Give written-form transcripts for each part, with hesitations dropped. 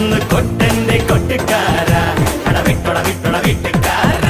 ഒന്ന് കൊട്ടെന്റെ കൊട്ടുകാര അട വിട്ടൊട വിട്ടൊട വീട്ടുകാര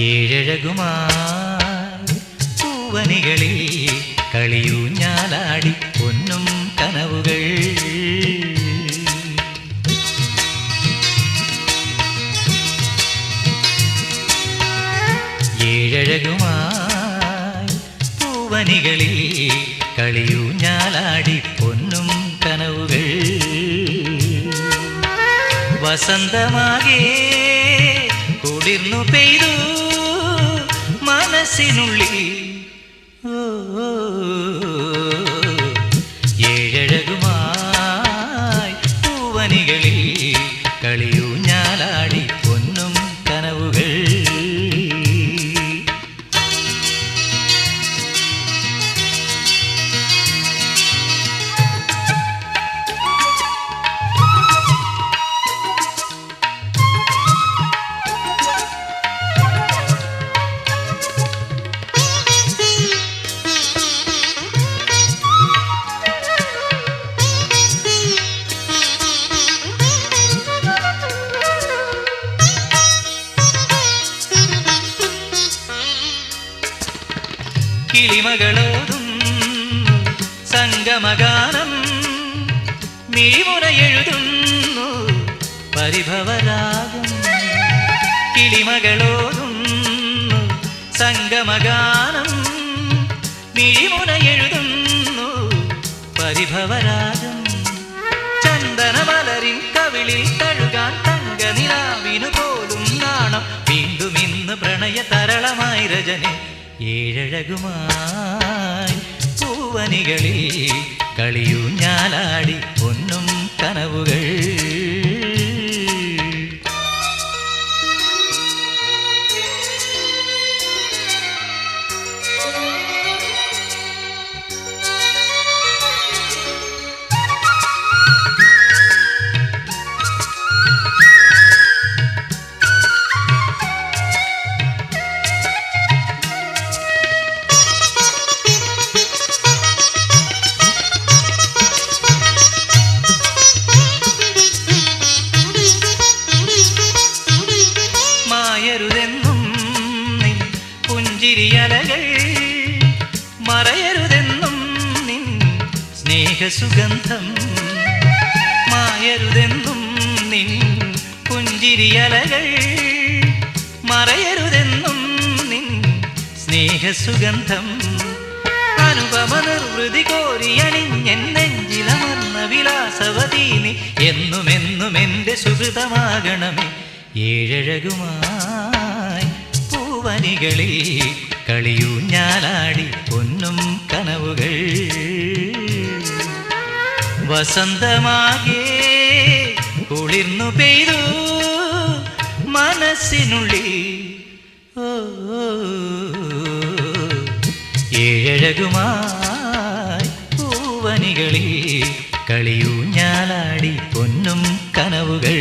ഏഴഴകുമായി പൂവനികളിൽ കളിയൂഞ്ഞാലാടി പൊന്നും കനവുകൾ. ഏഴഴകുമായി പൂവനികളിൽ കളിയൂഞ്ഞാലാടി പൊന്നും കനവുകൾ. വസന്തമാകെ കുളിർന്നു പെയ്തു മനസ്സിനുള്ളിൽ. ഏഴഴകുമായി പൂവനികളിൽ കളിയൂഞ്ഞാലാടി പൊന്നും കനവുകൾ. കിളിമകളോതും സംഗമഗാനം മിഴിമുനയെഴുതുന്നു പരിഭവരാഗം. കിളിമകളോതും സംഗമഗാനം മിഴിമുനയെഴുതുന്നു പരിഭവരാഗം. ചന്ദനമലരിൻ കവിളിൽ തഴുകാൻ തങ്കനിലാവിനു പോലും നാണം. വീണ്ടും ഇന്ന് പ്രണയ തരളമായി രജനി. ഏഴഴകുമായി പൂവനികളിൽ കളിയൂഞ്ഞാലാടി പൊന്നും കനവുകൾ. പുഞ്ചിരിയലകൾ മറയരുതെന്നും നിൻ സ്നേഹസുഗന്ധം. മായരുതെന്നും നിൻ പുഞ്ചിരിയലകൾ മറയരുതെന്നും നിൻ സ്നേഹസുഗന്ധം. അനുപമ നിർവൃതി കോരിയണിഞ്ഞെൻ നെഞ്ചിലമർന്ന വിലാസവതീനി. എന്നുമെന്നും എൻ്റെ സുഹൃതമാകണമേ. ഏഴഴകുമായി പൂവനികളിൽ കളിയൂഞ്ഞാലാടി പൊന്നും കനവുകൾ. വസന്തമാകെ കുളിർന്നു പെയ്തു മനസ്സിനുള്ളിൽ. ഏഴഴകുമായി പൂവനികളിൽ കളിയൂഞ്ഞാലാടി പൊന്നും കനവുകൾ.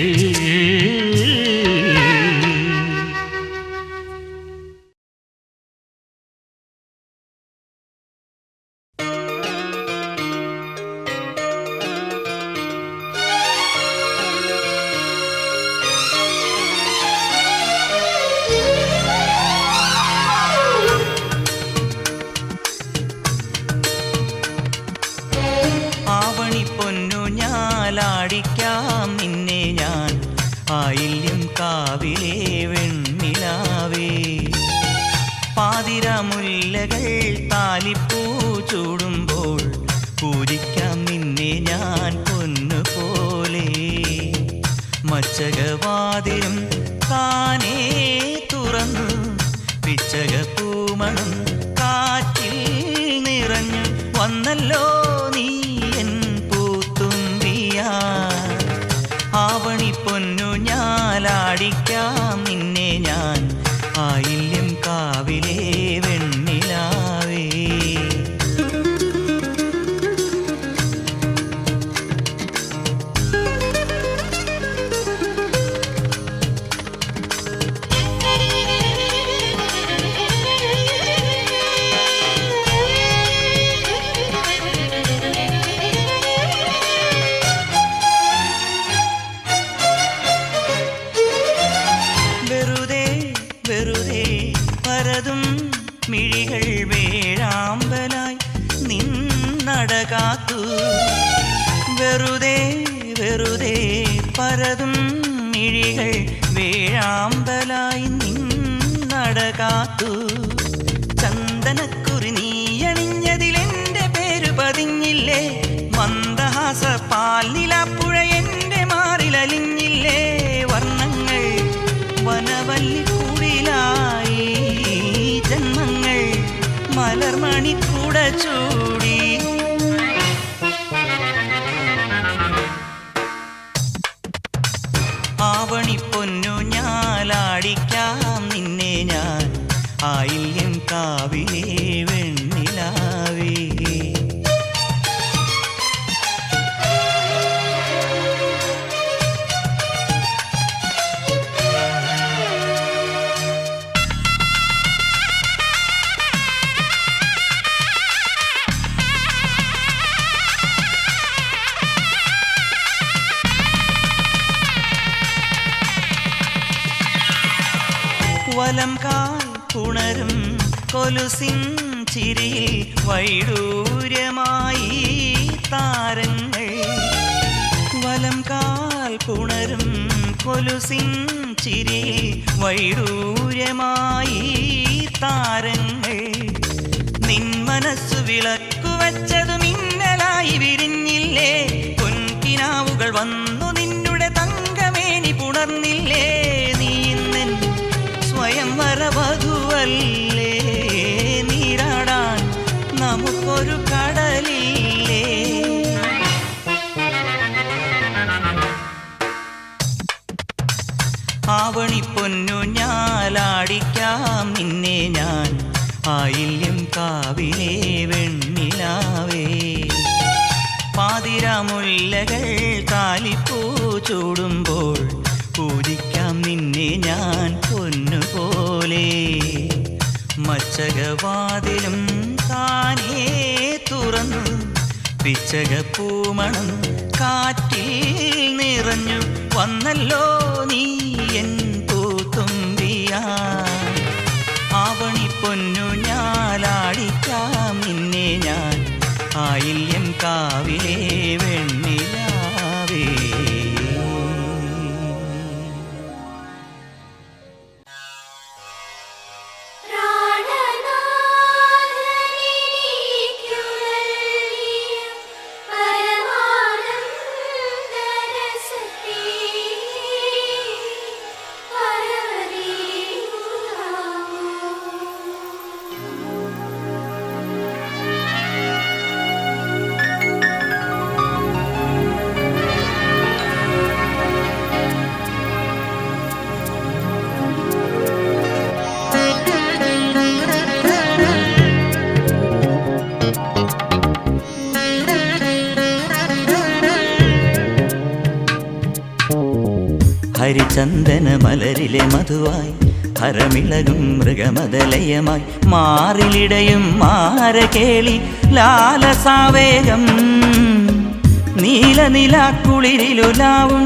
ാടിക്കാം നിന്നെ ഞാൻ ആയില്യം കാവിലെ വെണ്ണിലാവേ. പാതിരാമുല്ലകൾ താലിപ്പൂ ചൂടുമ്പോൾ പൂജിക്കാം നിന്നെ ഞാൻ പൊന്നുപോലെ. മച്ചകവാതിലും താനേ തുറന്നു പിച്ചക പൂമണം കാറ്റിൽ നിറഞ്ഞു വന്നല്ലോ നീ എൻ പൂത്തും വെറുതെ പരതും മിഴികൾ വേഴാമ്പലായി നിന്നടകാത്തു. ചന്ദനക്കുറി നീയണിഞ്ഞതിലെന്റെ പേര് പതിഞ്ഞില്ലേ? മന്ദഹാസ പാൽനിലാപ്പുഴ എന്റെ മാറിലലിഞ്ഞില്ലേ? വർണ്ണങ്ങൾ വനവല്ലിക്കൂടിലായി, ജന്മങ്ങൾ മലർമണിക്കൂട ചൂടി. ആവണിപ്പൊന്നു ഞാലാടിക്കാം നിന്നെ ഞാൻ, ആയില്യം കാവിലേ വെണ്ണിലാവേ. വലം കാൽ പുണരും കൊലുസിൻ ചിരിയിൽ വൈഡൂര്യമായി താരങ്ങൾ. വലം കാൽ പുണരും കൊലുസിൻ ചിരിയിൽ വൈഡൂര്യമായി താരങ്ങൾ. നിൻ മനസ്സു വിളക്കു വച്ചതു മിന്നലായി വിരിഞ്ഞില്ലേ? പൊൻകിനാവുകൾ വന്നു നിന്നുടെ തങ്കമേനി പുണർന്നില്ലേ? നീ ഇന്നൻ സ്വയംവര വധുവല്ലേ? നീരാടാൻ നമുക്കൊരു കടലില്ലേ? ആവണിപ്പൊന്നു ഞാലാടിക്കാം നിന്നെ ഞാൻ, ആയില്യം കാവിലേ വെണ്ണിലാവേ. പാതിരാമുല്ലകൾ താലിപ്പൂ ചൂടുമ്പോൾ പൂജിക്കാം നിന്നെ ഞാൻ പൊന്നുപോലെ. മച്ചകവാതിലും താനേ തുറന്നു, പിച്ചകപ്പൂമണം കാറ്റിൽ നിറഞ്ഞു വന്നല്ലോ നീ എൻ പൂത്തുമ്പിയാ. ആവണിപ്പൊന്നു ഞാലാടിക്കാം നിന്നെ ഞാൻ, ആയില്യം കാവിലേ വെണ്ണിലാവേ. ഹരിചന്ദന മലരിലെ മധുവായി ഹരമിളകും മൃഗമദലയമായി മാറിലിടയും മാരകേളി ലാലസാവേഗം. നീലനിലാക്കുളിരിലുലാവും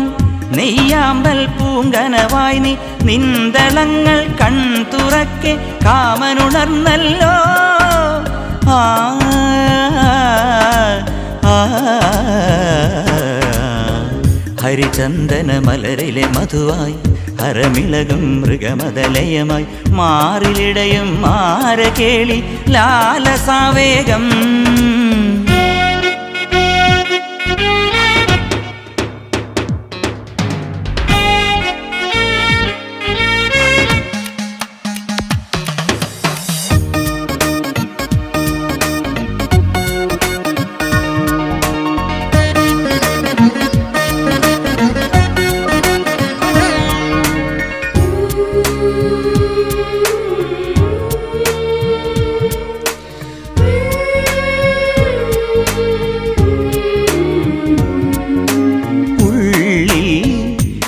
നെയ്യാമ്പൽ പൂങ്കനവായി നീ നിന്തളങ്ങൾ കൺ തുറക്കെ കാമനുണർന്നല്ലോ. ആ ഹരിചന്ദന മലരിലെ മധുവായി ഹരമിളകും മൃഗമദലയമായി മാറിലിടയും മാരകേളി ലാലസാവേഗം.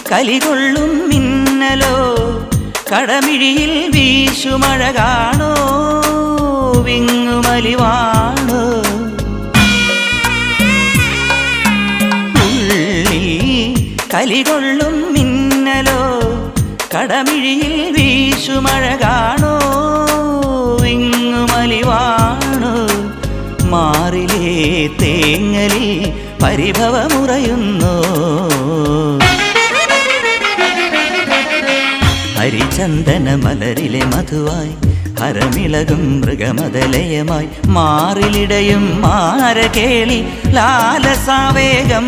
കലികൊള്ളും മിന്നലോ കടമിഴിയിൽ വീശുമഴ കാണോ വിങ്ങുമലിവാണോ. ഉള്ളിൽ കലികൊള്ളും മിന്നലോ കടമിഴിയിൽ വീശുമഴ കാണോ വിങ്ങുമലിവാണോ. മാറിലേ തേങ്ങലിൽ പരിഭവമുറയുന്നോ. ഹരിചന്ദന മലരിലെ മധുവായി ഹരമിളകും മൃഗമതലയമായി മാറിലിടയും മാരകേളി ലാലസാവേഗം.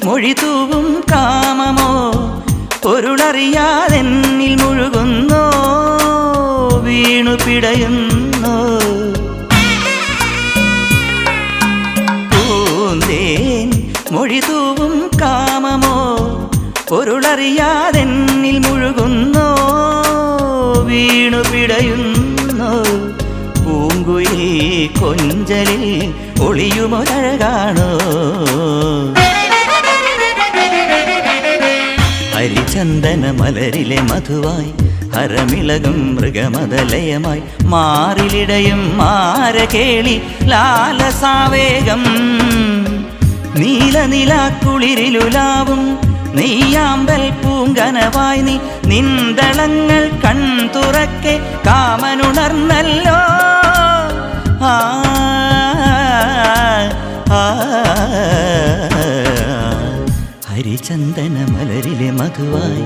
മൊഴി തൂവും കാമമോ പൊരുളറിയാതെന്നിൽ മുഴുകുന്നോ വീണു പിടയുന്നോ. പൂന്തേൻ മൊഴി തൂവും കാമമോ പൊരുളറിയാതെന്നിൽ മുഴുകുന്നോ വീണു പിടയുന്നോ. പൂങ്കുയിൽ കൊഞ്ചലിൽ ഒളിയുമൊരഴകാണോ. ഹരിചന്ദന മലരിലെ മധുവായി ഹരമിളകും മൃഗമതലയമായി മാറിലിടയും മാരകേളി ലാലസാവേഗം. നീലനിലാക്കുളിരിലുലാവും നെയ്യാമ്പൽ പൂങ്കനവായി നീ നിന്തളങ്ങൾ കൺതുറക്കെ കാമനുണർന്നല്ലോ. ആ ഹരിചന്ദന മലരിലെ മധുവായി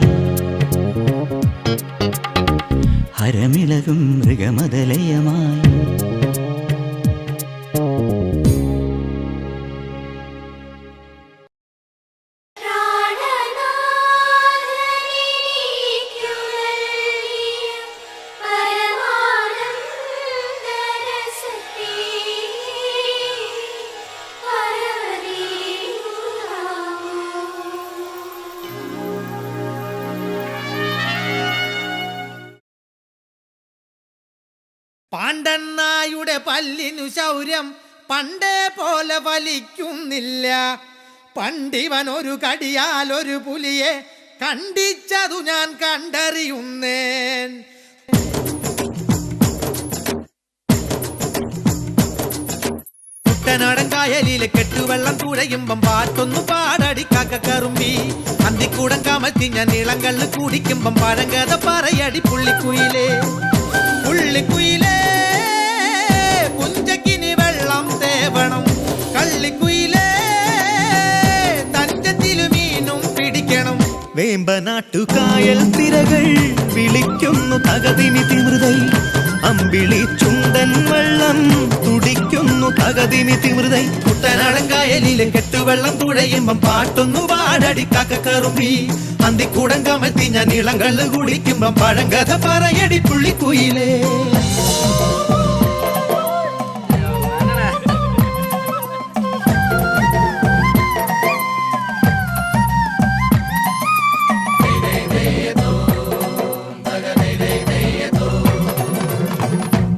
ഹരമിളകും മൃഗമതലയമായി. പാണ്ഡന്നായുടെ പല്ലിനു ശൗര്യം പണ്ടേ പോലെ വലിക്കുന്നില്ല. പണ്ടിവൻ ഒരു കടിയാൽ ഒരു പുലിയെ കണ്ടിച്ചതു ഞാൻ കണ്ടറിയുന്നേൻ. കുട്ടനാടൻ കായലിലെ കെട്ടുവെള്ളം തുഴയുമ്പം പാട്ടൊന്നു പാടടി കാക്കക്കറുമ്പി. അന്തിക്കൂടം കമത്തി ഞാൻ ഇളങ്കള്ള് കുടിക്കുമ്പം പഴങ്കഥ പറയടി പുള്ളിക്കുയിലേ. പുള്ളിക്കുയിലേ പുഞ്ചക്കിനി വെള്ളം തേവണം. കള്ളിക്കുയിലേ തഞ്ചത്തിലു മീനും പിടിക്കണം. വേമ്പനാട്ടുകായൽ തിരകൾ വിളിക്കുന്നു തകതിമി തിമൃതൈ. അമ്പിളി ചുണ്ടൻ വെള്ളം തുടിക്കുന്നു തകതിമി തിമൃതൈ. കുട്ടനാടൻ കായലിലെ കെട്ടുവെള്ളം തുഴയുമ്പം പാട്ടൊന്നു പാടടി കാക്കക്കറുമ്പി. അന്തിക്കൂടം കമത്തി ഞാൻ ഇളങ്കള്ള് കുടിക്കുമ്പം പഴങ്കഥ പറയടി പുള്ളിക്കുയിലേ.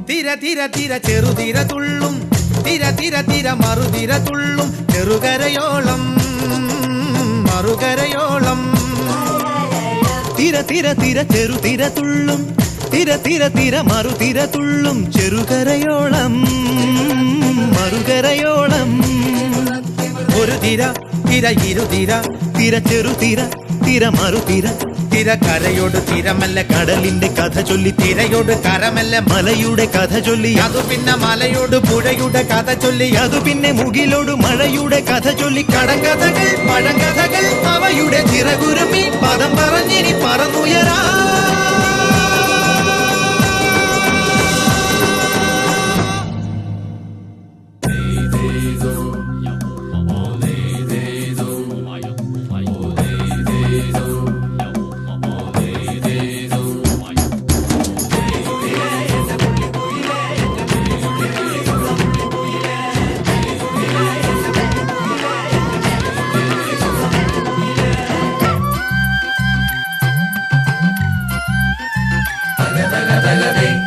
തിര തിര തിര ചെറുതിര തുള്ളും തിര തിര തിര മറുതിര തുള്ളും ചെറുകരയോളം മറുകരയോളം. തിര തിര തിര ചെറുതിര തുള്ളും തിര തിര തിര മറുതിര തുള്ളും ചെറുകരയോളം മറുകരയോളം. ഒരു തിര തിര ഇരുതിര തിര ചെറുതിര തിര മറുതിര. തിര കരയോട് തിരമല്ല കടലിന്റെ കഥ ചൊല്ലി തിരയോട് കരമല്ല മലയുടെ കഥ ചൊല്ലി. അതു പിന്നെ മലയോട് പുഴയുടെ കഥ ചൊല്ലി. അതു പിന്നെ മുകിലോട് മഴയുടെ കഥ ചൊല്ലി. കടങ്കഥകൾ പഴങ്കഥകൾ അവയുടെ ചിറകുരുമി പദം പറഞ്ഞിനി പറന്നുയരാ.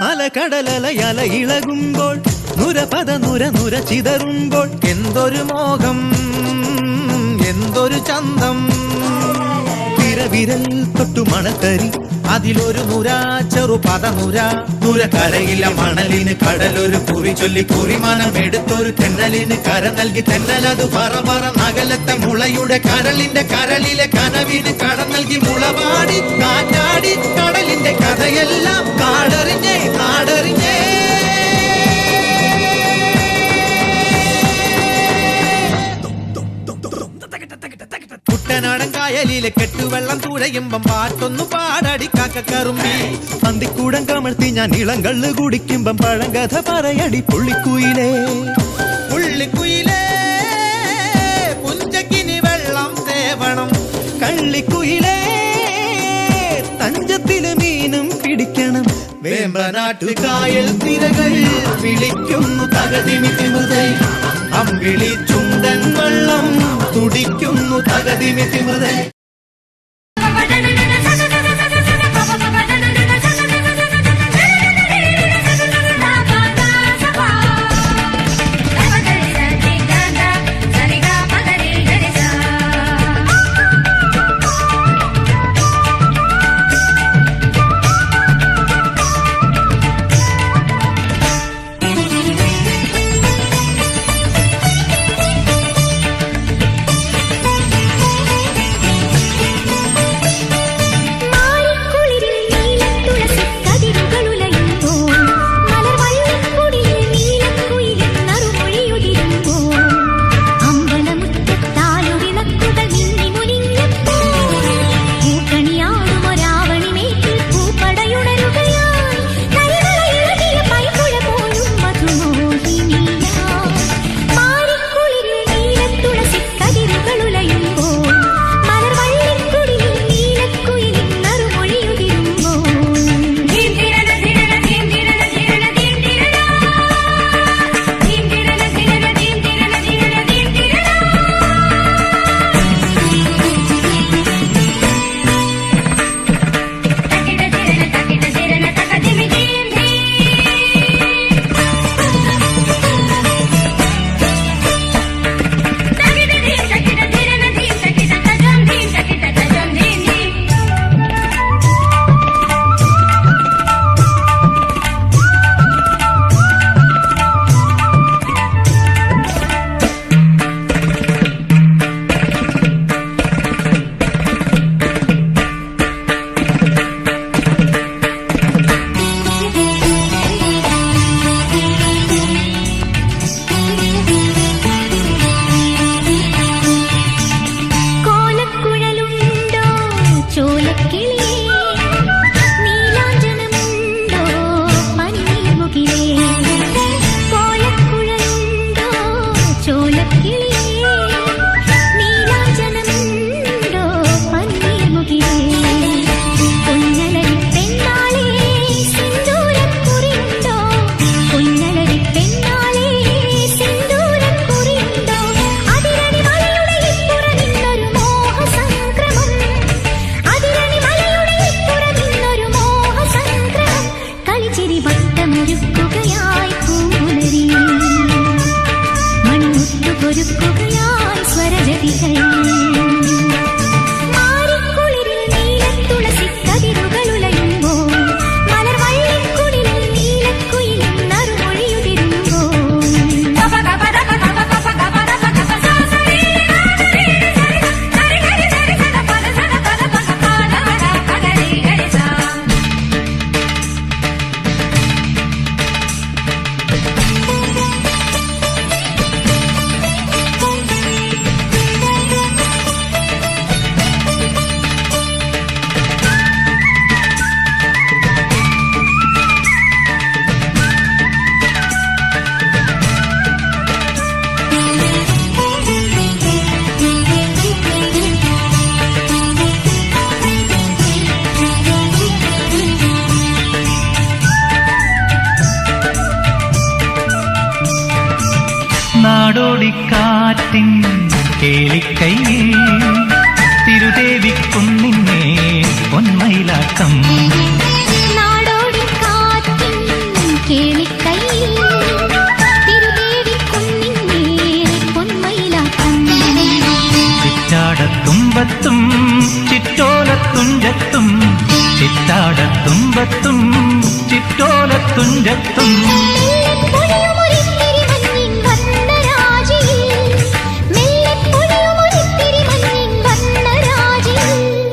അലകടലയല ഇളകുമ്പോൾ നുരപദ നുര നുര ചിതറുമ്പോൾ എന്തൊരു മോഹം എന്തൊരു ചന്തം. തിരവിരൽ തൊട്ടു മണത്തരി അതിലൊരു നുര ചെറുപത നുര കരയില്ല മണലിന് കടലൊരു കുറി ചൊല്ലി കുറിമാനം എടുത്തൊരു തെന്നലിന് കര നൽകി തെന്നലത് പറ നഗലത്തെ മുളയുടെ കരളിന്റെ കരളിലെ കനവിന് കട നൽകി മുളപാടി കാറ്റാടി കടലിന്റെ കഥയെല്ലാം കാടറിഞ്ഞേ നാടറിഞ്ഞേ കുട്ടനാടൻ കായലിലെ കെട്ടുവെള്ളം തുഴയുമ്പം പാട്ടൊന്നു പാടടി കാക്കക്കറുമ്പി അന്തിക്കൂടം കമഴ്ത്തി ഞാൻ ഇളം കള്ള് കുടിക്കുമ്പം പഴങ്കഥ പറയടി പുള്ളിക്കുയിലേ പുള്ളിക്കുയിലേ പുഞ്ചക്കിനി വെള്ളം തേവണം കള്ളിക്കുയിലേ തഞ്ചത്തില് മീനും പിടിക്കണം വേമ്പനാട്ടു കായൽ തിരകൾ വിളിക്കുന്നു തകതിമിതിമൃതൈ അമ്പിളി ചുണ്ടൻ വെള്ളം തുടിക്കുന്നു തകതിമിതിമൃതൈ നാടോടിക്കാറ്റിൻ കേളിക്കൈയിൽ തിരുദേവിക്കുന്നിന്നെ പൊന്മയിലാക്കം ചിറ്റാടത്തുമ്പത്തും ചിറ്റോലത്തുഞ്ചത്തും ചിറ്റാടത്തുമ്പത്തും ചിറ്റോലത്തുഞ്ചത്തും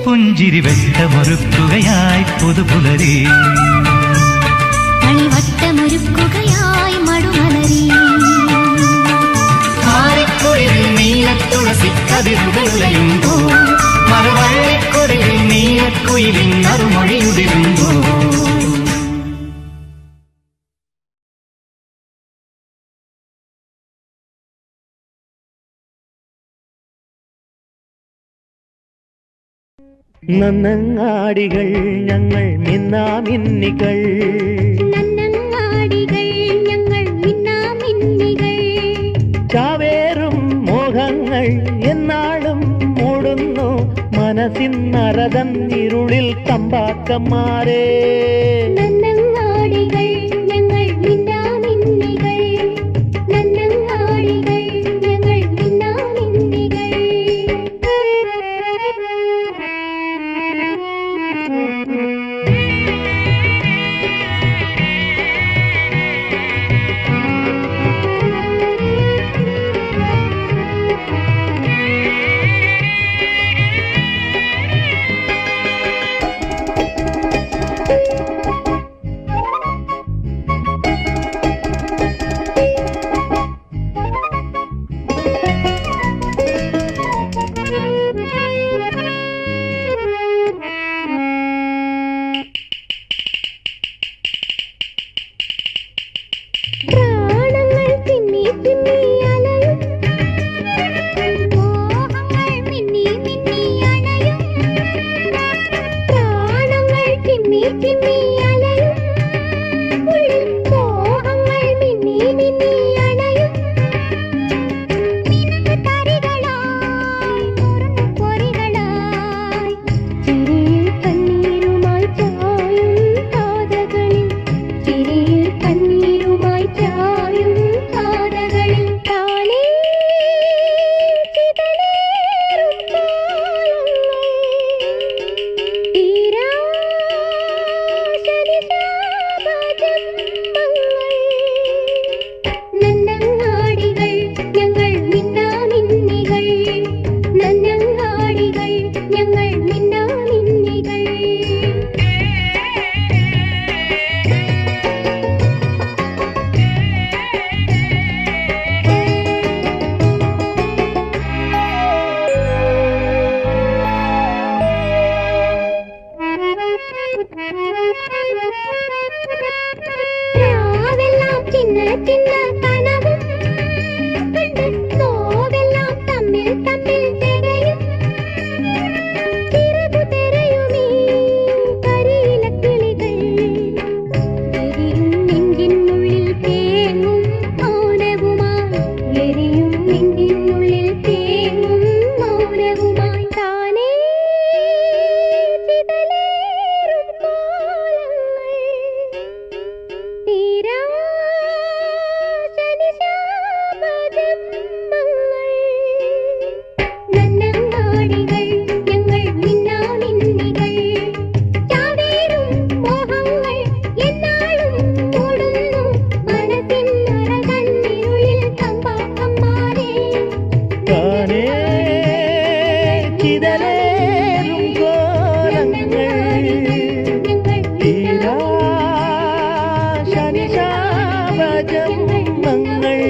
പുഞ്ചിരി വെട്ടമൊരുക്കുകയായി പുതുപുലരി കളിവട്ടമൊരുക്കുകയായി മടുമലരി മാറിക്കുഴിയിൽ നീലത്തുളസി കതിരുകളുയുമ്പോ മറുവള്ളിക്കുറിയിൽ നീലക്കുയിലിൻ നറുമൊഴിയുതിരുമ്പോ നന്നങ്ങാടികൾ ഞങ്ങൾ മിന്നാമിന്നികൾ നന്നങ്ങാടികൾ ഞങ്ങൾ മിന്നാമിന്നികൾ ചാവേറും മോഹങ്ങൾ എന്നാളും മൂടുന്നു മനസ്സിന്നറതൻ ഇരുളിൽ തമ്പാക്കന്മാരെ നന്നങ്ങാടികൾ ഞങ്ങൾ മിന്നാമിന്നികൾ നന്നങ്ങാടികൾ ഞങ്ങൾ മിന്നാമിന്നികൾ പ്രാണങ്ങൾ തിന്നി തിന്നി അലയും മോഹങ്ങൾ മിന്നി മിന്നി അണയും പ്രാണങ്ങൾ തിന്നി തിന്നി അലയും മോഹങ്ങൾ മിന്നി മിന്നി അണയും മിനുങ്ങു തരികളായി നുറുങ്ങു പൊരികളായി ചിരിയിൽ കണ്ണീരുമായി ചായും പാതകളിൽ ചിരിയിൽ കണ്ണീരുമായി ചായും പാതകളിൽ താനേ ചിതലേറും കാലങ്ങൾ നന്നങ്ങാടികൾ ഞങ്ങൾ മിന്നാമിന്നികൾ നന്നങ്ങാടികൾ ഞങ്ങൾ മിന്നാമിന്നികൾ രാവെല്ലാം ചിന്ന ചിന്ന കനവും കണ്ട് നോവെല്ലാം തമ്മിൽ തമ്മിൽ തിരയും ചിറകു തിരയുമീ കരിയിലക്കിളികൾ എരിയും നെഞ്ചിനുള്ളിൽ തേങ്ങും മൗനവുമായി എരിയും നെഞ്ചിനുള്ളിൽ തേങ്ങും മൗനവുമായി താനേ ചിതലേറും കാലങ്ങൾ നന്നങ്ങാടികൾ ഞങ്ങൾ മിന്നാമിന്നികൾ ചാവേറും മോഹങ്ങൾ എന്നാളും മൂടുന്നു മനസ്സിൻ അറകണ്ണിരുളിൽ തമ്പാക്കന്മാരെ താനേ ചിതലേറും കോലങ്ങൾ തീരാ ശനിശാപജന്മങ്ങൾ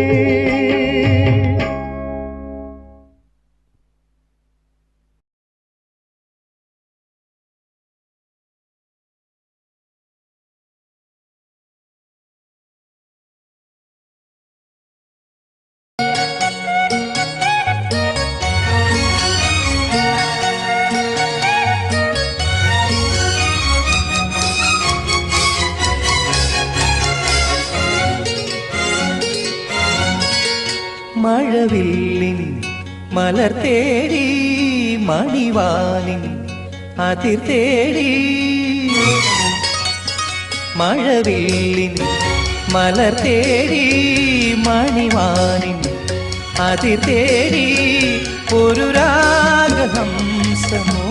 മഴവില്ലിൻ മലർ തേടി മണിവാനിൻ അതിർ തേടി മഴവില്ലിൻ മലർ തേടി മണിവാനിൻ അതിർ തേടി ഒരു രാഗഹംസമോ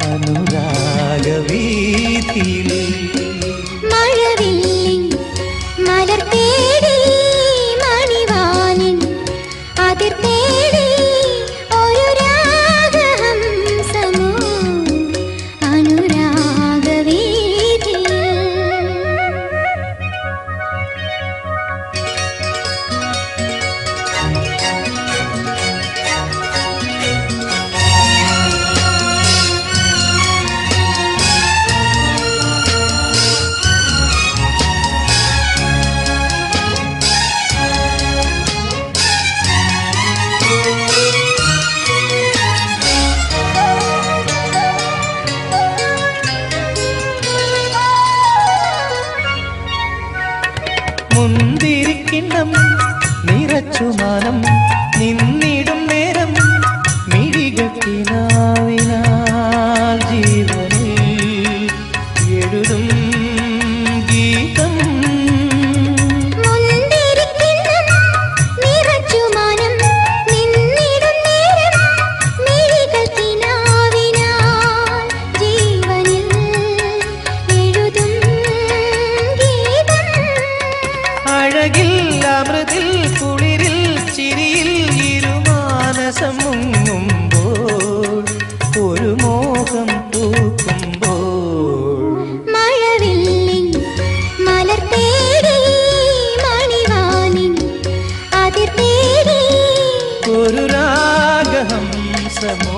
അനുരാഗ രാഗവീതിയിൽ മഴവില്ലിൻ മലർ തേടി മണിവാനിൻ അതിർ തേടി ഒരു രാഗഹംസമോ അനുരാഗവീതിയിൽ. മുന്തിരിക്കിണ്ണം നിറച്ചുമാനം നിന്നിടും നേരം മിഴികത്തിനാവിനാൽ ജീവനിൽ എഴുതും ഗീതം. മുന്തിരിക്കിണ്ണം നിറച്ചുമാനം നിന്നിടും നേരം മിഴികൾ കിനാവിനാൽ ജീവനിൽ എഴുതും ഗീതം. അഴകിൽ അമൃതിൽ കുളിരിൽ ചിരിയിൽ ഇരുമാനസം മുങ്ങുമ്പോൾ ഒരു മോഹം പൂക്കുമ്പോൾ മഴവില്ലിൻ മലർ തേടി മണിവാനിൻ അതിർ തേടി ഒരു രാഗഹംസമോ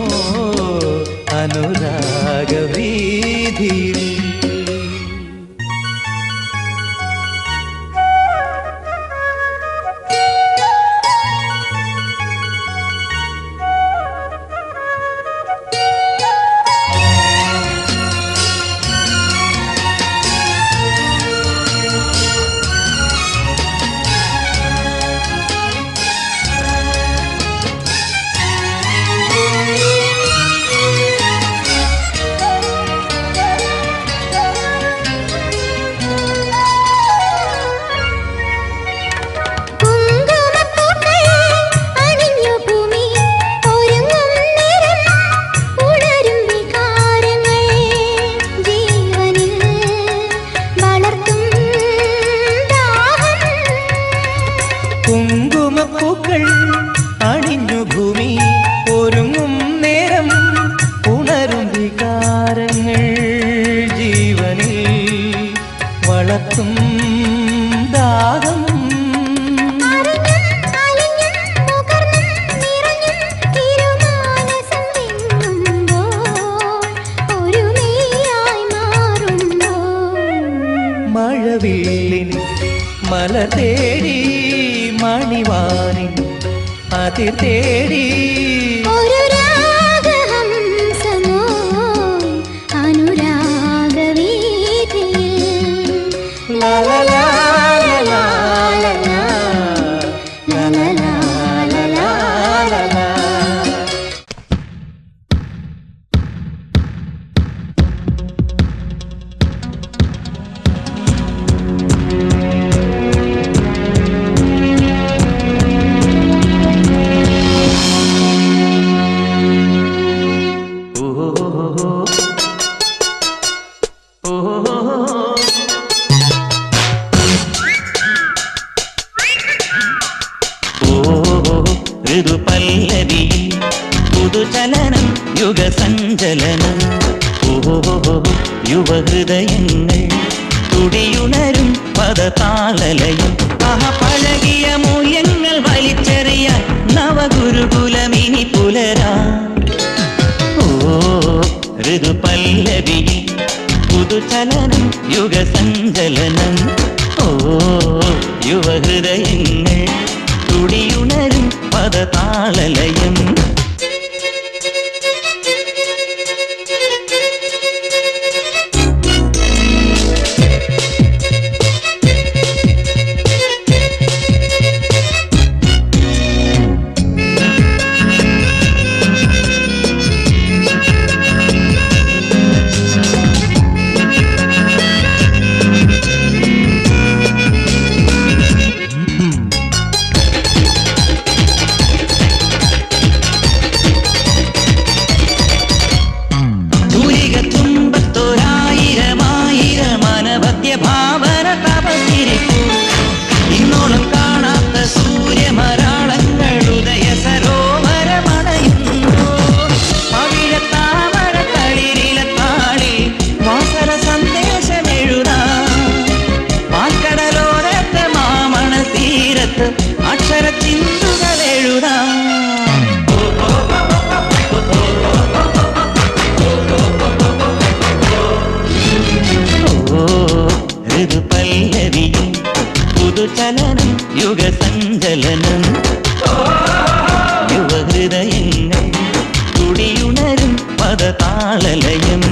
അനുരാഗവീതിയിൽ. കുങ്കുമപ്പൂക്കൾ അണിഞ്ഞു ഭൂമി ഒരുങ്ങും നേരം ഉണരും വികാരങ്ങൾ ജീവനിൽ വളർത്തും ദാഹം. കുങ്കുമപ്പൂക്കൾ അണിഞ്ഞു ഭൂമി ഒരുങ്ങും നേരം ഉണരും വികാരങ്ങൾ ജീവനിൽ വളർത്തും ദാഹം. അറിഞ്ഞും അലിഞ്ഞും മുകർന്നും നിറഞ്ഞും തിരുമാനസം വിങ്ങുമ്പോൾ ഒരു നീയായി മാറുമ്പോൾ മഴവില്ലിൻ മലർ തേടി മണിവാനിൻ അതിർ തേടി ഒരു രാഗഹംസമോ അനുരാഗവീതിയിൽ. ലാ ലാ ലാ ലാ ലാ ലാ ലാ ലാ ലാ ലാ ലാ ലാ ലാ. ഋതുപല്ലവി പുതുചലനം യുഗസഞ്ചലനം ഓഹോ യുവഹൃദയങ്ങൾ തുടിയുണരും പദതാളലയം പഴകിയ മൂല്യങ്ങൾ വലിച്ചെറിയാൻ നവഗുരുകുലമിനി പുലരാ. ഓ ഋതുപല്ലവി പുതുചലനം യുഗസഞ്ചലനം ഓ യുവഹൃദയങ്ങൾ തുടിയുണരും പദതാളലയം തുടിയുണരും പദതാളലയം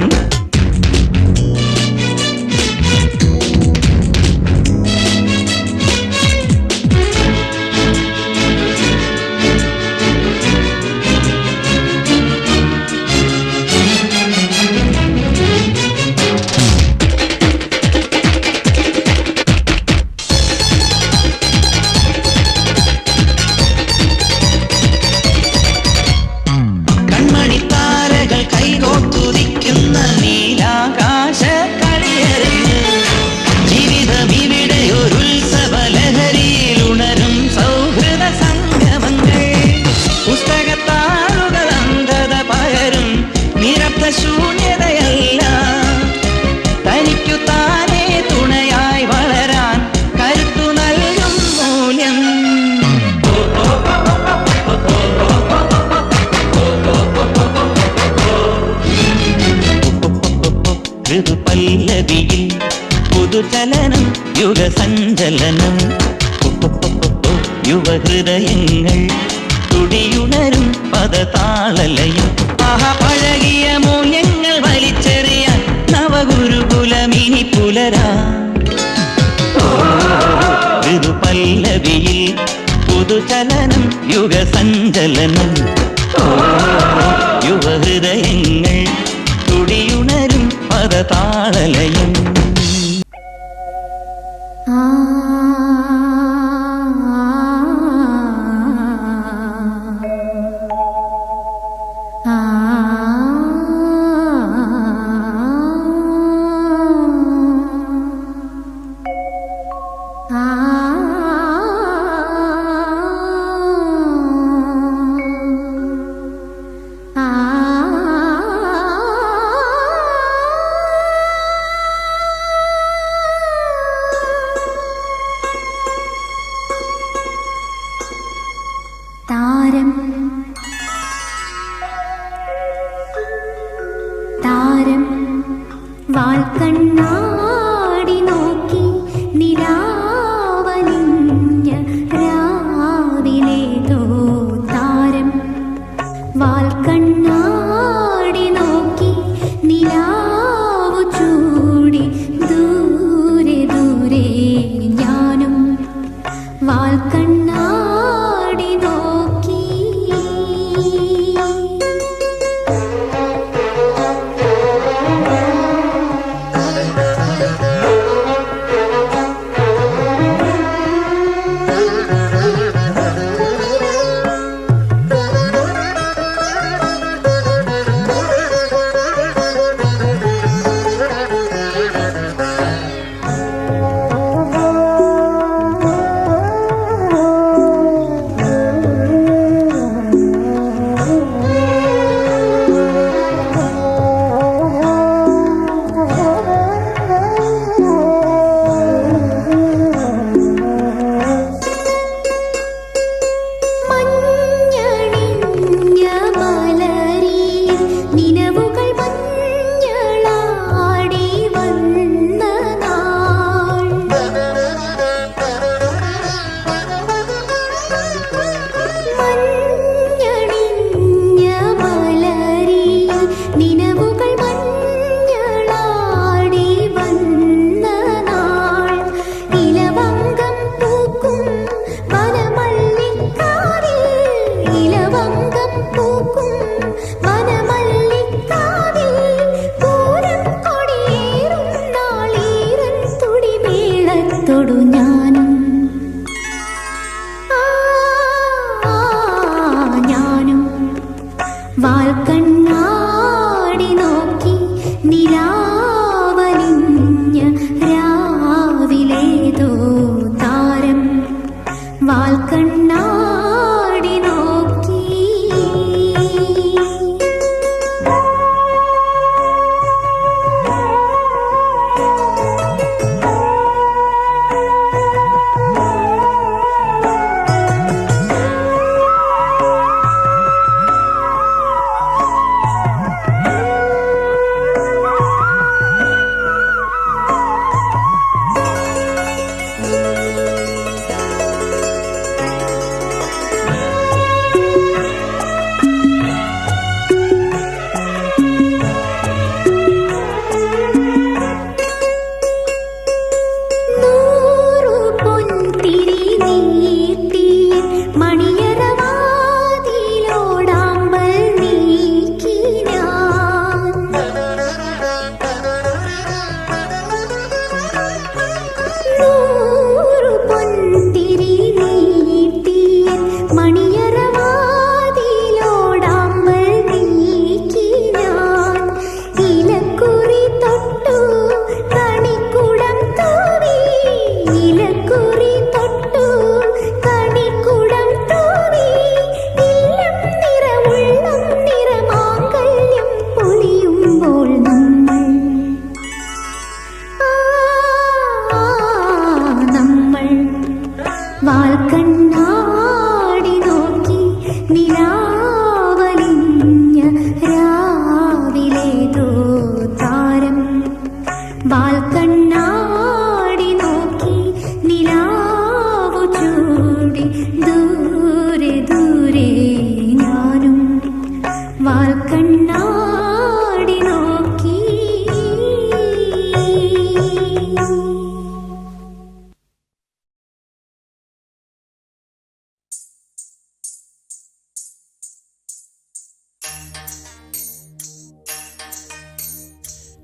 കൺമണിത്താരകൾ കൈകോർത്തുദിക്കുന്ന നീലാകാശ കളിയരങ്ങ് ജീവിതം ഇവിടെ ഒരു ഉത്സവലഹരിയിൽ ഉണരും സൗഹൃദ സംഗമങ്ങൾ പുസ്തകത്താളുകൾ അന്ധത പകരും നിരബ്ധ ശൂന്യതയല്ല തനിക്കു താനേ തുണയായി വളരാൻ കരുത്തു നൽകും മൂല്യം ഋതുപല്ലവിയിൽ പുതുചലനം യുഗസഞ്ചലനം യുവഹൃദയങ്ങൾ തുടിയുണരും പദതാളലയം പഴകിയ മൂല്യങ്ങൾ വലിച്ചെറിയാൻ നവഗുരുകുലമിനി പുലരാ ഋതുപല്ലവിയിൽ പുതുചലനം യുഗസഞ്ചലനം യുവഹൃദയങ്ങൾ തുടിയുണരും പദതാളലയം താരം താരം വാൽക്കണ്ണാടി നോക്കി നിലാവലിഞ്ഞ രാവിലേതോ താരം വാൽക്കണ്ണാടി നോക്കി നിലാവു ചൂടി ദൂരെ ദൂരെ ഞാനും വാൽക്കണ്ണാടി നോക്കി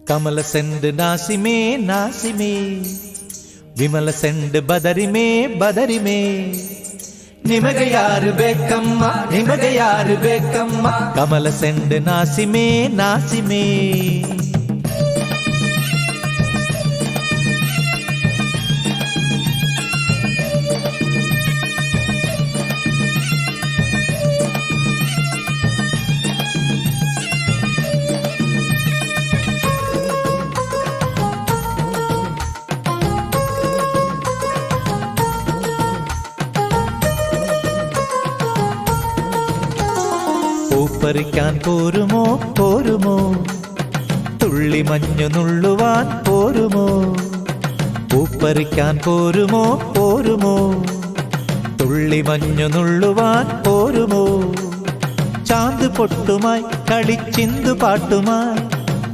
ಕಮಲ ಸೆಂಡ್ ನಾಸಿಮೇ ನಾಸಿಮೇ ವಿಮಲ ಸೆಂಡ್ ಬದರಿಮೇ ಬದರಿಮೇ ನಿಮಗೆ ಯಾರು ಬೇಕಮ್ಮ ನಿಮಗೆ ಯಾರು ಬೇಕಮ್ಮ ಕಮಲ ಸೆಂಡ್ ನಾಸಿಮೇ ನಾಸಿಮೇ പൂപ്പറിക്കാൻ പോരുമോ പോരുമോ തുള്ളി മഞ്ഞു നുള്ളുവാൻ പോരുമോ പൂപ്പറിക്കാൻ പോരുമോ പോരുമോ തുള്ളി മഞ്ഞു നുള്ളുവാൻ പോരുമോ ചാന്ത് പൊട്ടുമായി കളിച്ചിന്തു പാട്ടുമായി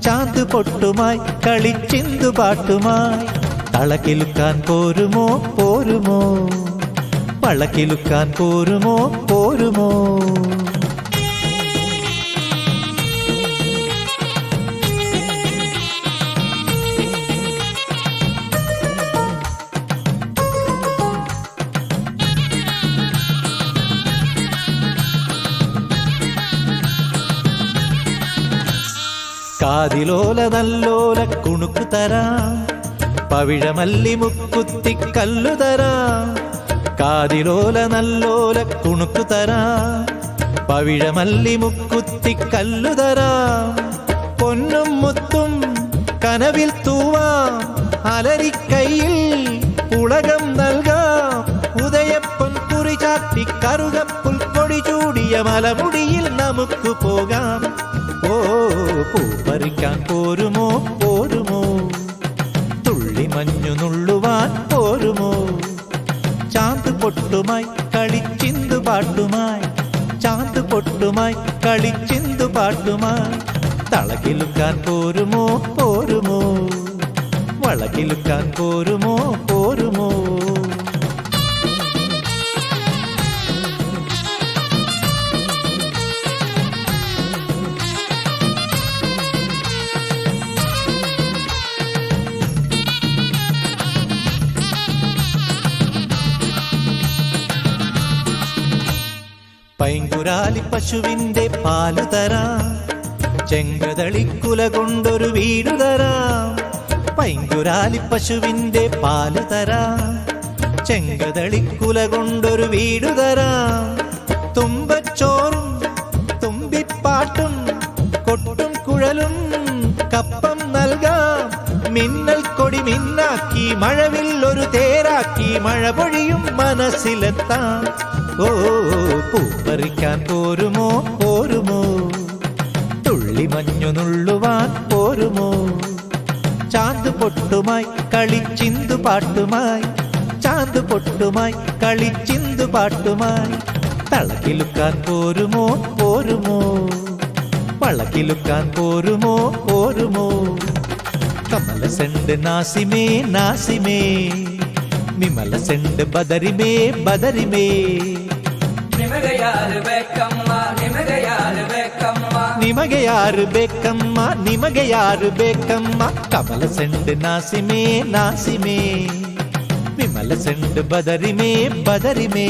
ചാന്ത് പൊട്ടുമായി കളിച്ചിന്തു പാട്ടുമായി തളകിലുക്കാൻ പോരുമോ പോരുമോ വളകിലുക്കാൻ പോരുമോ പോരുമോ കാതിലോല നല്ലോല കുണുക്കു തരാം പവിഴമല്ലി മുക്കുത്തി കല്ലു തരാം കാതിലോല നല്ലോല കുണുക്കു തരാം പവിഴമല്ലി മുക്കുത്തി കല്ലു തരാം പൊന്നും മുത്തും കനവിൽ തൂവാം അലരിക്കൈയിൽ ഉളകം നൽകാം ഉദയപ്പൊൻ കുറി ചാത്തി കറുകപ്പുൽ കൊടി ചൂടിയ മലമുടിയിൽ നമുക്ക് പോകാം ഓ പൂപ്പറിക്കാൻ പോരുമോ പോരുമോ തുള്ളി മഞ്ഞു നുള്ളുവാൻ പോരുമോ ചാന്ത് പൊട്ടുമായി കളിച്ചിന്തു പാട്ടുമായി ചാന്ത് പൊട്ടുമായി കളിച്ചിന്തു പാട്ടുമായി തളകിലുക്കാൻ പോരുമോ പോരുമോ വളകിലുക്കാൻ പോരുമോ പോരുമോ പൈങ്കുരാലി പശുവിന്റെ പാലു തരാം ചെങ്കതളിക്കുല കൊണ്ടൊരു വീടു തരാം പൈങ്കുരാലി പശുവിന്റെ പാലു തരാം ചെങ്കതളിക്കുല കൊണ്ടൊരു വീടു തരാം തുമ്പച്ചോറും തുമ്പിപ്പാട്ടും കൊട്ടും കുഴലും കപ്പം നൽകാം മിന്നൽ കൊടി മിന്നാക്കി മഴവില്ലൊരു തേരാക്കി മഴ പൊഴിയും മനസ്സിലെത്താം ഓ പൂപ്പറിക്കാൻ പോരുമോ പോരുമോ തുള്ളി മഞ്ഞു നുള്ളുവാൻ പോരുമോ ചാന്ത് പൊട്ടുമായി കളിച്ചിന്തു പാട്ടുമായി ചാന്ത് പൊട്ടുമായി കളിച്ചിന്തു പാട്ടുമായി തളകിലുക്കാൻ പോരുമോ പോരുമോ വളകിലുക്കാൻ പോരുമോ പോരുമോ കമല സെണ്ട് നാസിമേ നാസിമേ വിമല സെണ്ട് ബദരിമേ ബദരിമേ ನಿಮಗೆ ಯಾರು ಬೇಕಮ್ಮ ನಿಮಗೆ ಯಾರು ಬೇಕಮ್ಮ ನಿಮಗೆ ಯಾರು ಬೇಕಮ್ಮ ನಿಮಗೆ ಯಾರು ಬೇಕಮ್ಮ ಕಮಲ ಸೆಂಡ್ ನಾಸಿಮೇ ನಾಸಿಮೇ ವಿಮಲ ಸೆಂಡ್ ಬದರಿಮೇ ಬದರಿಮೇ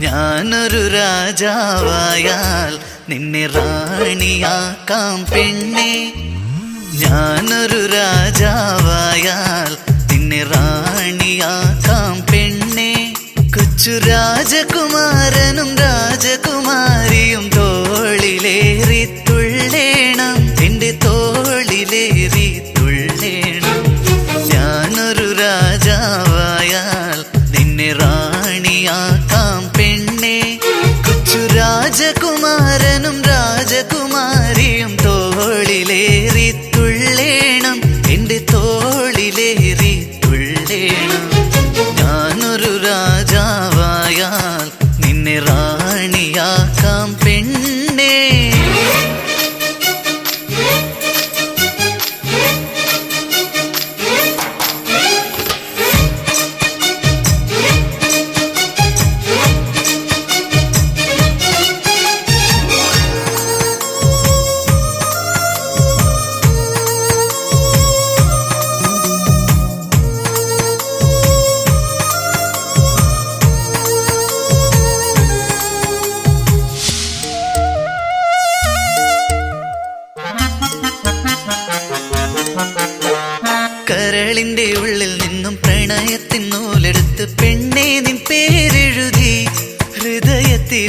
ഞാനൊരു രാജാവായാൽ നിന്നെ റാണിയാക്കാം പെണ്ണെ ഞാനൊരു രാജാവായാൽ നിന്നെ റാണിയാക്കാം പെണ്ണെ കൊച്ചു രാജകുമാരനും രാജകുമാരിയും തോളിലേറി തുള്ളേണം എന്റെ തോളിലേറി തുള്ളേണം ഞാനൊരു രാജാവായാൽ നിന്നെ റാണിയാക്കാം പെണ്ണെ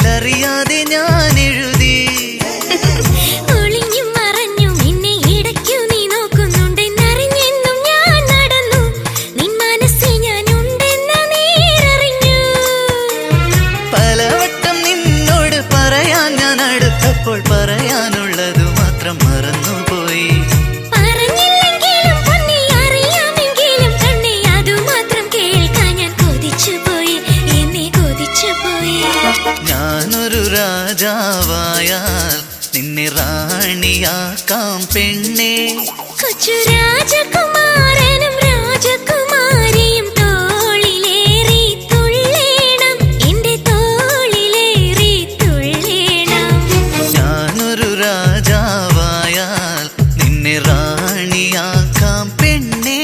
ഉള്ളിലറിയാതെ ഞാൻ എഴുതി. ഒളിഞ്ഞും മറഞ്ഞും എന്നെ ഇടയ്ക്കു നീ നോക്കുന്നുണ്ടെന്നറിഞ്ഞെന്നും ഞാൻ നടന്നു. നിൻ മനസ്സിൽ ഞാൻ ഉണ്ടെന്ന നേരറിഞ്ഞു. പലവട്ടം നിന്നോട് പറയാൻ ഞാൻ അടുത്തപ്പോൾ പറയാനുള്ളത് മാത്രം മറന്നുപോയി. പറഞ്ഞില്ലെങ്കിലും പൊന്നെ അറിയാമെങ്കിലും കണ്ണേ അതുമാത്രം കേൾക്കാൻ ഞാൻ കൊതിച്ചുപോയി, എന്നെ കൊതിച്ചുപോയി. ഞാനൊരു രാജാവായാൽ നിന്നെ റാണിയാക്കാം പെണ്ണേ. കൊച്ചു രാജകുമാരനും രാജകുമാരിയും തോളിലേറി തുള്ളേണം, എന്റെ തോളിലേറി തുള്ളേണം. ഞാനൊരു രാജാവായാൽ നിന്നെ റാണിയാക്കാം പെണ്ണേ.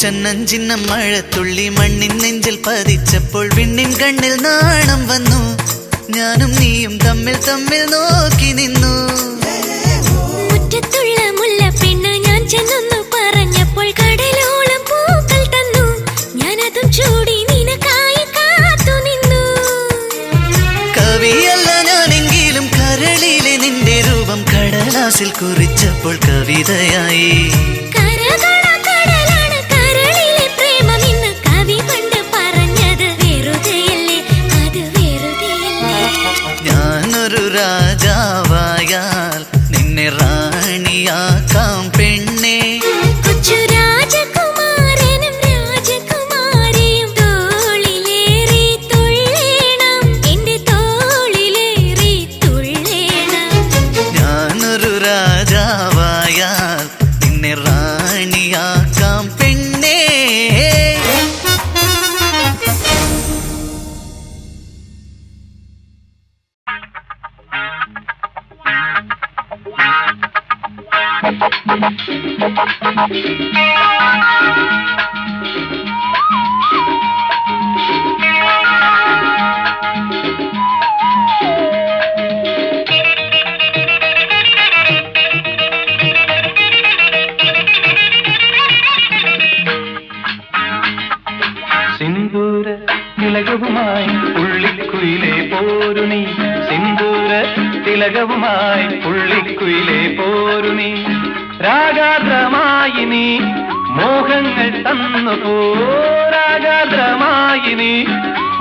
ചന്നഞ്ചിന്ന മഴത്തുള്ളി മണ്ണിൻ നെഞ്ചിൽ പതിച്ചപ്പോൾ വിണ്ണിൻ കണ്ണിൽ നാണം വന്നു. ഞാനും നീയും തമ്മിൽ തമ്മിൽ നോക്കി നിന്നു. മുറ്റത്തുള്ള മുല്ലപ്പെണ്ണ് ഞാൻ ചെന്നൊന്നു പറഞ്ഞപ്പോൾ കടലോളം പൂക്കൾ തന്നു. ഞാനതും ചൂടി നിനക്കായി കാത്തു നിന്നു. കവിയല്ല ഞാനെങ്കിലും കരളിലെ നിന്റെ രൂപം കടലാസിൽ കുറിച്ചപ്പോൾ കവിതയായി. കരകടലാണ് കരളിലെ പ്രേമം ഇന്ന് കവി പണ്ട് പറഞ്ഞത് വെറുതെയല്ലേ, അത് വെറുതെയല്ലേ. ഞാനൊരു രാജാവായാൽ നിന്നെ റാണിയാക്കാം പെണ്ണേ. കൊച്ചു രാജകുമാരനും രാജകുമാരിയും തോളിലേറി തുള്ളേണം, എന്റെ തോളിലേറി തുള്ളേണം. ഞാനൊരു രാജാവായാൽ നിന്നെ റാണിയാക്കാം പെണ്ണേ. സിന്ദൂര തിലകവുമായി പുള്ളിക്കുയിലെ പോരുണി. സിന്ദൂര തിലകവുമായി പുള്ളിക്കുയിലെ പോരുണി. രാഗാദ്രമായി നീ മോഹങ്ങൾ തന്നു പോ. രാഗാദ്രമായി നീ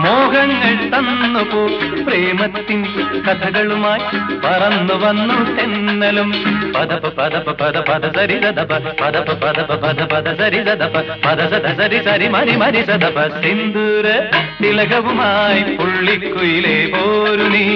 മോഹങ്ങൾ തന്നു പോ. പ്രേമത്തിൻ കഥകളുമായി പറന്നു വന്നു തെന്നലും. പദപ പദപ പദ പദ സരി സദപ പദപ പദപ പദ പദ സരി സദപ പദ സദ സരി സരി മരി മരി സദപ. സിന്ദൂര തിലകവുമായി പുള്ളിക്കുയിലെ പോരുണി.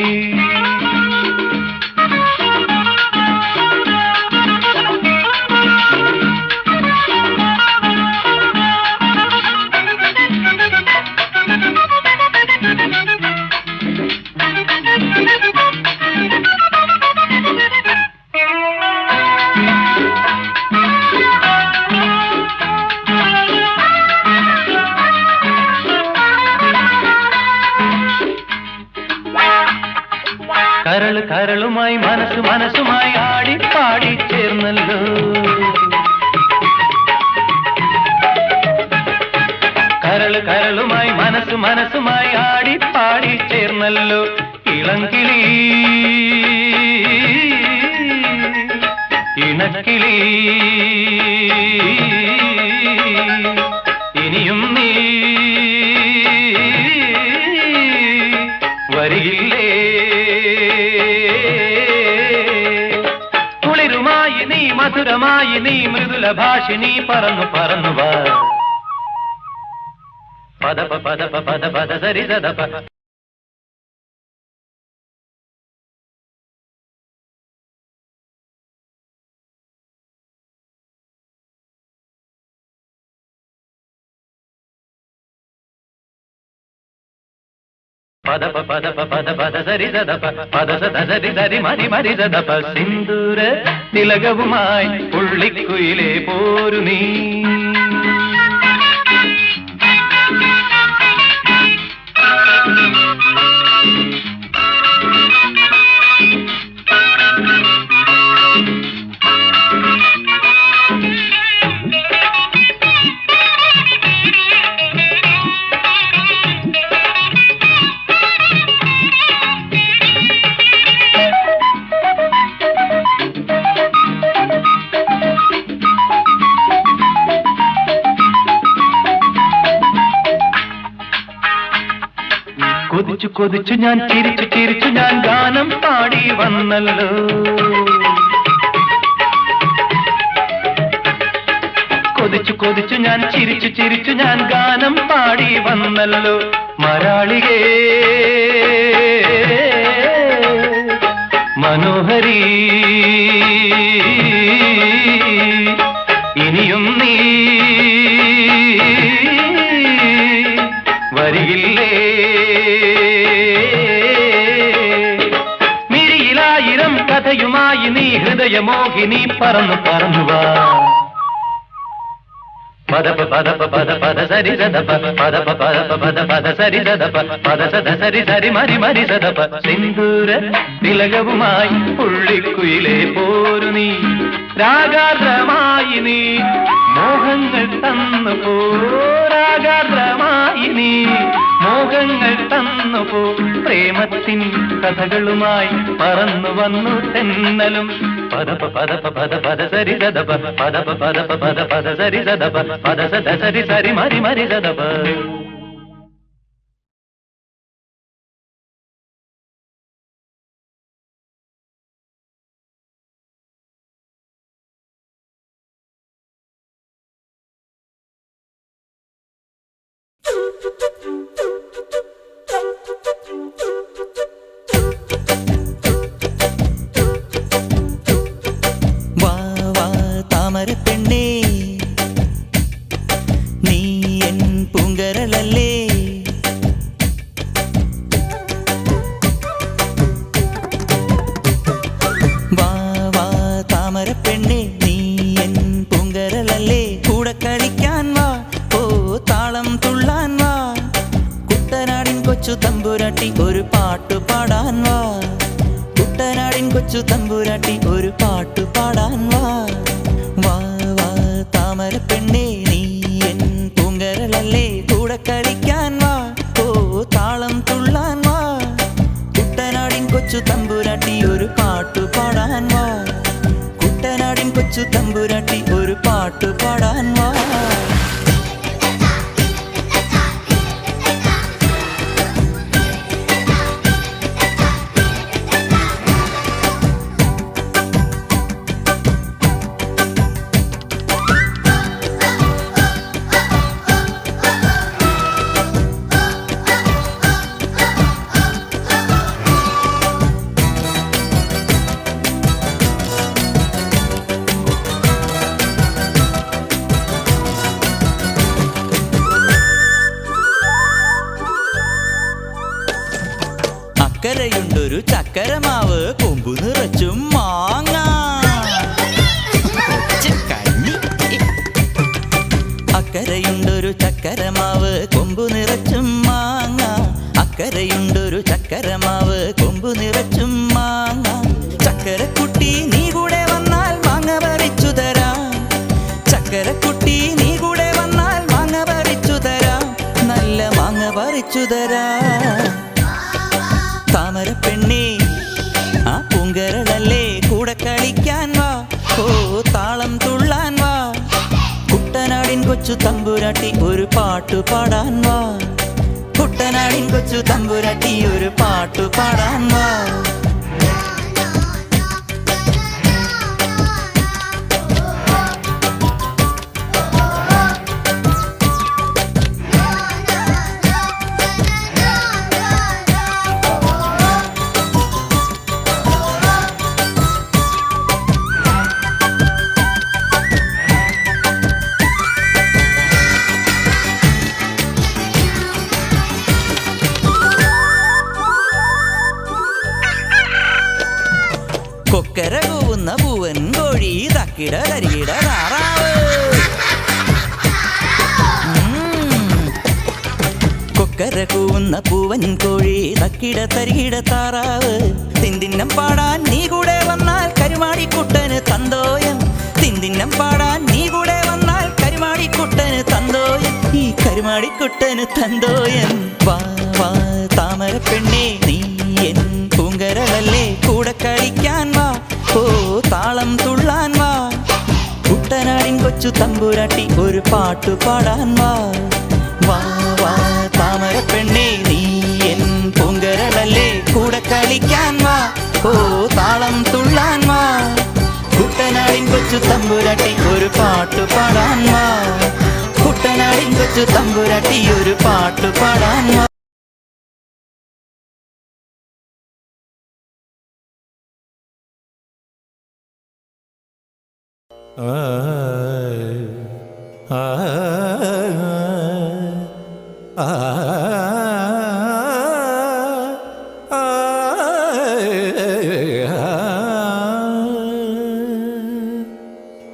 കരള് കരളുമായി മനസ്സ് മനസ്സുമായി ആടി പാടി ചേർന്നല്ലോ. കരള് കരളുമായി മനസ്സ് മനസ്സുമായി ആടി പാടി ചേർന്നല്ലോ. ഇളങ്കിളി ഇണക്കിളി ഇനിയും നീ വരികില്ലേ. കുളിരുമായി നീ മധുരമായി നീ മൃദുല ഭാഷിണി പറന്നു പറന്നു വാ. പദപ പദപ പദ പദ സരി സദപ പദപ പദപ പദ പദ സരി സദപ പദ സദ സരി സരി മരി മരി സദപ സിന്ദൂര തിലകവുമായി പുള്ളിക്കുയിലേ പോരു നീ. കൊതിച്ചു കൊതിച്ചു ഞാൻ ചിരിച്ചു ചിരിച്ചു ഞാൻ ഗാനം പാടി വന്നല്ലോ. കൊതിച്ചു കൊതിച്ചു ഞാൻ ചിരിച്ചു ചിരിച്ചു ഞാൻ ഗാനം പാടി വന്നല്ലോ. മരാളികേ മനോഹരി ഇനിയും നീ വരികില്ലേ. മിഴിയിലായിരം കഥയുമായി നീ ഹൃദയമോഹിനി പറന്നു പറന്നുവാ. പദപ പദപ പദ പദ സരി സദപ പദപ പദപ പദ പദ സരി സദപ പദ സദ സരി സരി മരി മരി സദപ സിന്ദൂര തിലകവുമായി പുള്ളിക്കുയിലേ പോരു നീ. രാഗാർദ്രമായി നീ മോഹങ്ങൾ തന്നു പോ. രാഗാർദ്രമായി നീ മോഹങ്ങൾ തന്നു പോ. പ്രേമത്തിൻ കഥകളുമായി പറന്നു വന്നു തെന്നലും. പദപ പദപ പദ പദ സരി സദപ പദപ പദപ പദ പദ സരി സദപ പദ സദ സരി സരി മരി മരി സദപ. വാ വാ താമരപ്പെണ്ണേ നീ എൻ പൂങ്കരളല്ലേ. വാ വാ താമരപ്പെണ്ണേ നീ എൻ പൂങ്കരളല്ലേ. കൂടെ കളിക്കാൻ വാ ഓ താളം തുള്ളാൻ വാ. കുട്ടനാടിൻ കൊച്ചു തമ്പുരാട്ടി ഒരു പാട്ടു പാടാൻ വാ. കുട്ടനാടിൻ കൊച്ചു തമ്പുരാട്ടി ഒരു പാട്ടു പാടാൻ വാ. വാ വാ താമരപ്പെണ്ണേ നീ എൻ പൂങ്കരളല്ലേ. കൂടെ കളിക്കാൻ വാ ഓ താളം തുള്ളാൻ വാ. കുട്ടനാടിൻ കൊച്ചു തമ്പുരാട്ടി ഒരു പാട്ടു പാടാൻ വാ. കുട്ടനാടിൻ കൊച്ചു തമ്പുരാട്ടി ഒരു പാട്ടു പാടാൻ വാ. അക്കരയുണ്ടൊരു ചക്കരമാവ് കൊമ്പു നിറച്ചും മാങ്ങ. അക്കരയുണ്ടൊരു ചക്കരമാവ് കൊമ്പു നിറച്ചും മാങ്ങ. അക്കരയുണ്ടൊരു ചക്കരമാവ് കൊമ്പു നിറച്ചും മാങ്ങ. ചക്കരക്കുട്ടി നീ കൂടെ വന്നാൽ മാങ്ങ പറിച്ചു തരാം. ചക്കരക്കുട്ടി നീ കൂടെ വന്നാൽ മാങ്ങ പറിച്ചു തരാം. നല്ല മാങ്ങ പറിച്ചു തരാം. താമരപ്പെണ്ണേ ആ പൂങ്കരളല്ലേ. കൂടെ കളിക്കാൻ വാ ഓ താളം തുള്ളാൻ വാ. കുട്ടനാടിൻ കൊച്ചു തമ്പുരാട്ടി ഒരു പാട്ടു പാടാൻ വാ. കുട്ടനാടിൻ കൊച്ചു തമ്പുരാട്ടി ഒരു പാട്ടു പാടാൻ വാ. പൂവൻ കോഴി തക്കിട തരികിട താറാവ്. കൊക്കര കൂവുന്ന പൂവൻ കോഴി തക്കിട തരികിട താറാവ്. തിന്തിന്നം പാടാൻ നീ കൂടെ വന്നാൽ കരുമാടിക്കുട്ടന് തന്തോയം. തിന്തിന്നം പാടാൻ നീ കൂടെ വന്നാൽ കരുമാടിക്കുട്ടന് തന്തോയം. ഈ കരുമാടിക്കുട്ടന് തന്തോയം. വാ വാ താമര പെണ്ണേ നീ എൻ പൂങ്കരളല്ലേ, കൂടെ കളിക്കാൻ വാ, ഓ താളം തുള്ളാൻ വാ. കുട്ടനാടിൻ കൊച്ചു തമ്പുരാട്ടി ഒരു പാട്ടു പാടാൻ വാ. വാ വാ താമര പെണ്ണേ നീ എൻ പൂങ്കരളല്ലേ, കൂടെ കളിക്കാൻ വാ, ഓ താളം തുള്ളാൻ വാ. കുട്ടനാടിൻ കൊച്ചു തമ്പുരാട്ടി ഒരു പാട്ടു പാടാൻ വാ. കുട്ടനാടിൻ കൊച്ചു തമ്പുരാട്ടി ഒരു പാട്ടു പാടാൻ വാ.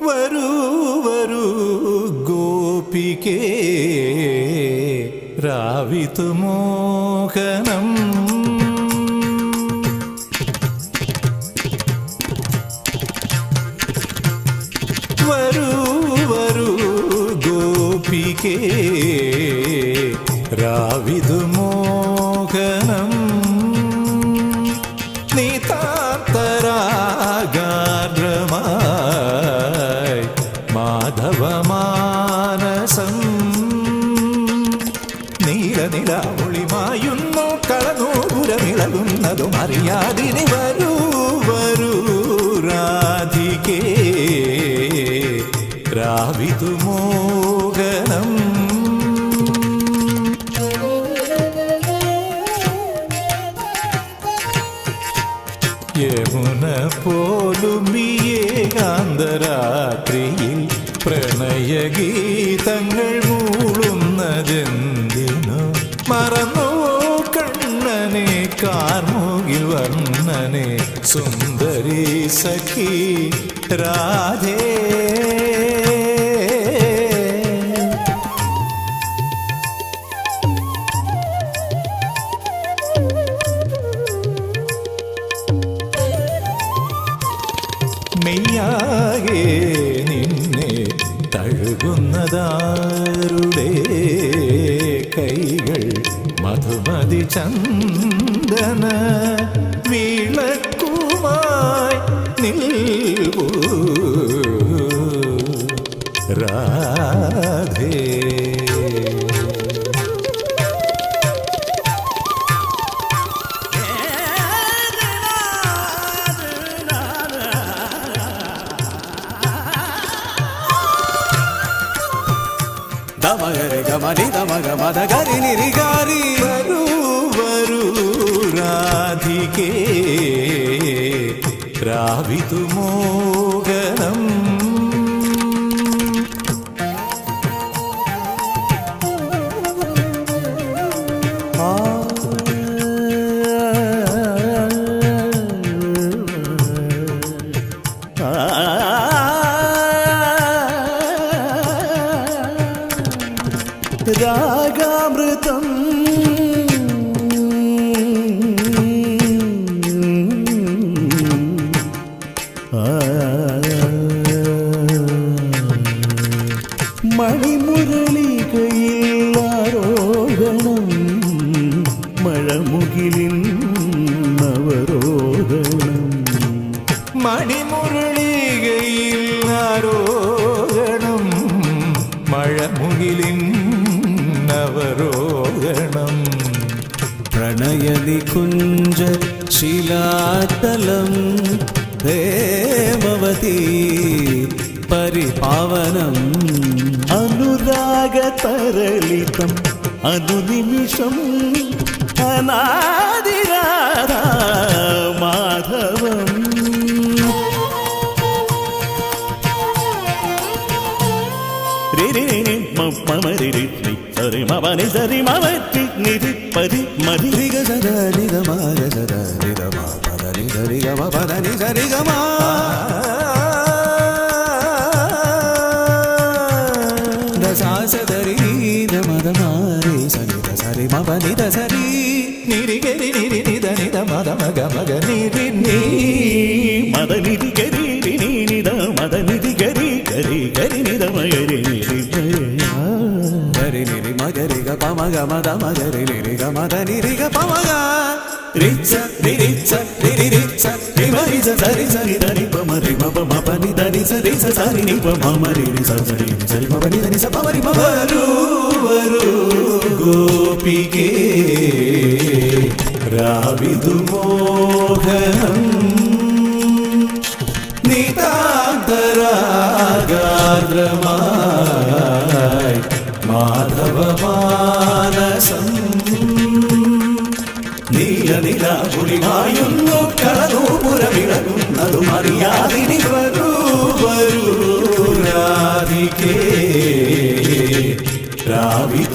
വരൂ വരൂ ഗോപികേ രാവിതു മോഹനം. വരൂ വരൂ ഗോപികേ രാവിതു മോഹനം. നീതാന്തരാഗാർദ്രമായി മാധവമാനസം. നീലനില ഒളിമായുന്നു കളനൂപുരമിളകുന്നതും അറിയാതിനി. വരൂ വരൂ രാധികേ രാവിതു മോഹനം. യമുന പോലും ഏകാന്തരാത്രിയിൽ പ്രണയഗീതങ്ങൾ മൂളുന്നതെന്തിനു. മറന്നു കണ്ണനെ കാർമുകിൽ വർണ്ണനെ സുന്ദരി സഖി രാധേ. മെയ്യാകെ നിന്നെ തഴുകുന്നതാരുടെ കൈകൾ മധുമതി ചന്ദന വിളക്കുമായി നിൽവൂ രാധേ. ദമഗരി ഗമനി ദമഗ മദഗരി നിരിഗാരി. വരൂ വരൂ രാധികേ രാവിതു മോഹനം. രാഗാമൃതം മണിമുരളികയിൽ ആരോഹണം മഴമുകിലിൻ നവരോഹണം. മണിമുരളികയിൽ ആരോഹണം മഴമുകിലിൻ നവരോഹണം. പ്രണയനികുഞ്ച ശിലാതലം ഹേമവതി പരിപാവനം. അനുരാഗതരളിതം അനുനിമിഷം അനാദിരാധാ മാധവം. మమని సరి మమతి నిధి పది మది రిగ సద నిగ మాగ సద నిగ మా పద ని సరి గ మ పద ని సరి గ మా സനിത സരി മപ നിത സരി നിരി ഗരി നിരി നിത നിത മദ മഗ മഗ നിരി നീ മദ നിധി ഗരി നി നിധ മദ നിധി ഗരി ഗരി ഗരി നിധ മഗരി നിരി ഗരി നിരി മഗരി ഗ പ മഗ മദ മഗരി നിരി ഗ മദ നിരി ഗ പ മഗ റിച്ച നിരിച്ച നിരി റിച്ച നിമരി സരി സരി ധനി പ മരി മപ മപ നി ധനി സരി സരി നി പ മ രി നി സരി സരി മപ നി ധനി സ പ മരി മ വരു വരു ഗോപികേ രാവിദു മോഹനം നിതാന്തരാഗാദ്രമായി മാധവ മാനസം നീല നിലാപുരിമായുന്നു കളനൂപുരമിളകുന്നതും അറിയാതിനി വരൂ വരൂ രാധികേ രാവിദു